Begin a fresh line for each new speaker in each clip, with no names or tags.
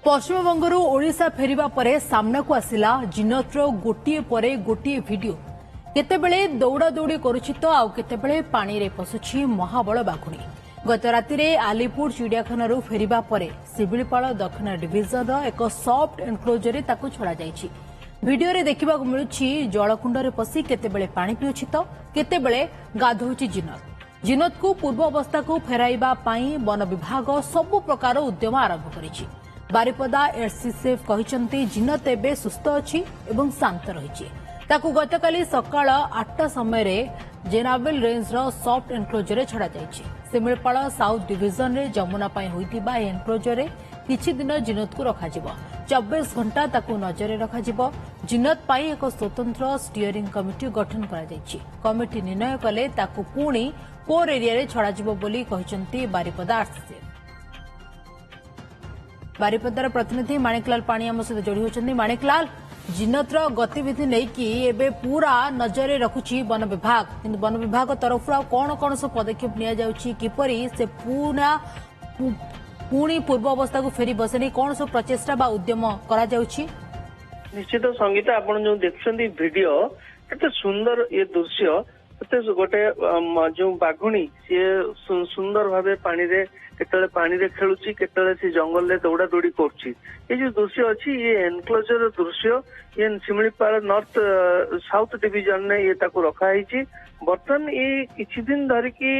पश्चिमबंगरू ओडिशा फेरिबा परे सामनाकू आसिला जिनत्र गोटिए परे गोटिए भिडियो केतेबेले दौड़ा दौड़ी करुछि तो आउ केतेबेले पानी रे पसुछि महाबल बाघुणी। गत रातिरे आलीपुर चिड़ियाखाना फेरिबा परे सिविलपाल दक्षिण डिविजन एक सफ्ट एनक्लोजर ताकू छड़ा जाइछि। भिडियो रे देखिबाकू मिलुछि जलकुंड पशि केतेबेले पानी पिउछि तो केतेबेले गाधोछि जिनत। जिनत को पूर्व अवस्था को फेराइबा पई वन विभाग सबु प्रकार उद्यम आरंभ करिछि। बारिपदा एससीएफ कहिसंती जिनत एबे सुस्थ अछि एवं शांत रहिछि। ताकू गतकाली सकाळ 8टा समय रे जेनावेल रेंज रो सॉफ्ट एनक्लोजर रे छड़ा जाइछि। सिमिलपाल साउथ डिविजन रे जमुना पई होइतिबा एनक्लोजर रे किछि दिन जिनत को रखाजिबो। 24 घंटा ताकू नजरे रखाजिबो। जिनत पई एक स्वतंत्र स्टीयरिंग कमिटी गठन करा जाइछि। कमिटी निर्णय कले ताकू पुणी कोर एरिया रे छड़ाजिबो बोली कहिसंती बारिपदा एससीएफ। बारिपदार प्रतिनिधि माणिकलाल पाणी आम सहित जोड़ी होती। माणिकलाल, जिनतर गतिविधि नहीं कि एबे पूरा नजर रखुछि वन विभाग, किंतु वन विभाग तरफ कौन कौन सब पदक्षेप निया जाउछि, किपरि से पूरा पुणी पूर्व अवस्था को फेरी बसने कौन सब प्रचेष्टा बा उद्यम करा जाउछि?
निश्चित संगीता आपण जो देखछन्ती वीडियो केते सुंदर ये दृश्य गोटे जो बाघुणी सी सुंदर भावे पानी रे केतले पानी रे खेलुची केतले सी जंगल रे दौड़ा दौड़ी करछि। ये जो दृश्य अछि ये एनक्लोजर दृश्य ये सिमिलपाल नॉर्थ साउथ डिवीजन ने ये ताको रखा हिची। बर्तन ये किछि दिन धरिकी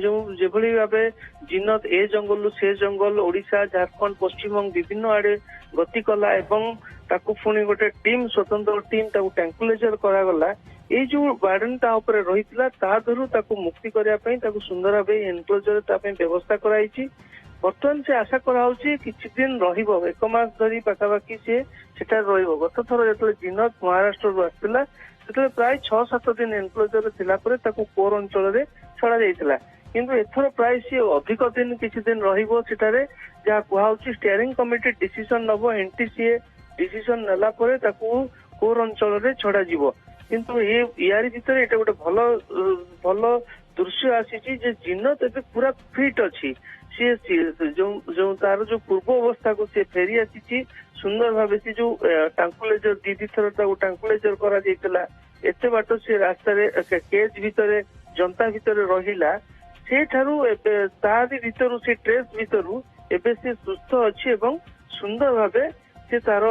जो जेभली भावे जिनत ए जंगल से जंगल ओडिशा झारखंड पश्चिमबंग विभिन्न आड़े गति कला एवं ताकू पुणी गोटे टीम स्वतंत्र टीम ताकू ट्रैंकुलाइजर करा गला। ये जो वार्डन ता ऊपर रहितला ता धरु ताकू मुक्ति करिया पई ताकू सुंदर भावे एनक्लोजर ता पई व्यवस्था कराइछि। बर्तमान से आशा कराउछि किछि दिन रहिबो, एक मास धरी पाखापाखि से सेटा रहिबो। गत थर जतले जिनत महाराष्ट्र रु आस्तिला सेतले प्राय 6-7 दिन एनक्लोजर थिला परे ताकू कोर अंचल रे छड़ा जाइतिला, किंतु एथर प्राय से अधिक दिन किछि दिन रहिबो। सेटारे जा कुहाउछि स्टीयरिंग कमिटी डिसीजन नबो, एनटीसीए डिसीजन नेला परे ताकू कोर अंचल रे छड़ा जिवो। किंतु ये यारी भीतर एटा गोटे भलो दृश्य आसीची जे जिनत एबे पूरा फिट अछि। सी जो तार जो पूर्व अवस्था को से फेरी आसीची सुंदर भावे से जो ट्रैंकुलाइजर दीदी थर ताको ट्रैंकुलाइजर करा जाइतला एते बाटो से रास्ता रे केज भीतर जनता भीतर रहिला से थारु एबे तारी भीतर से ट्रेस भीतर एबे से सुस्थ अछि एवं सुंदर भावे से तार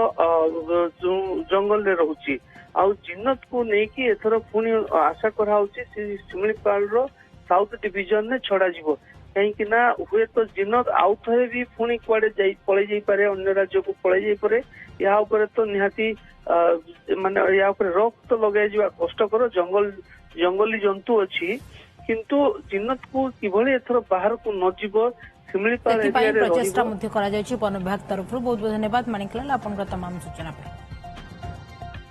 जंगल रे रहउची। आउ जिनत को नेकी एथर पुणी आशा कराउची सिमिलपाल रो साउथ डिवीजन ने छड़ा जिवो। कहीं ना हुए तो जिनत आउ थे भी पुणी कुआडे पड़े जाई पारे, अन्य राज्य को पड़े जाई पारे। या ऊपर तो निहाती माने या ऊपर रोक तो लगाई जिवा कष्टकर जंगली जंतु अछि, किंतु जिनत को किभली एथर बाहर को न जिवो सिमिलपाल एरिया रे
प्रचेष्टा मध्ये करा जायछि वन विभाग तरफ। बहुत बहुत धन्यवाद माणिकलाल आपनका तमाम सूचना पे।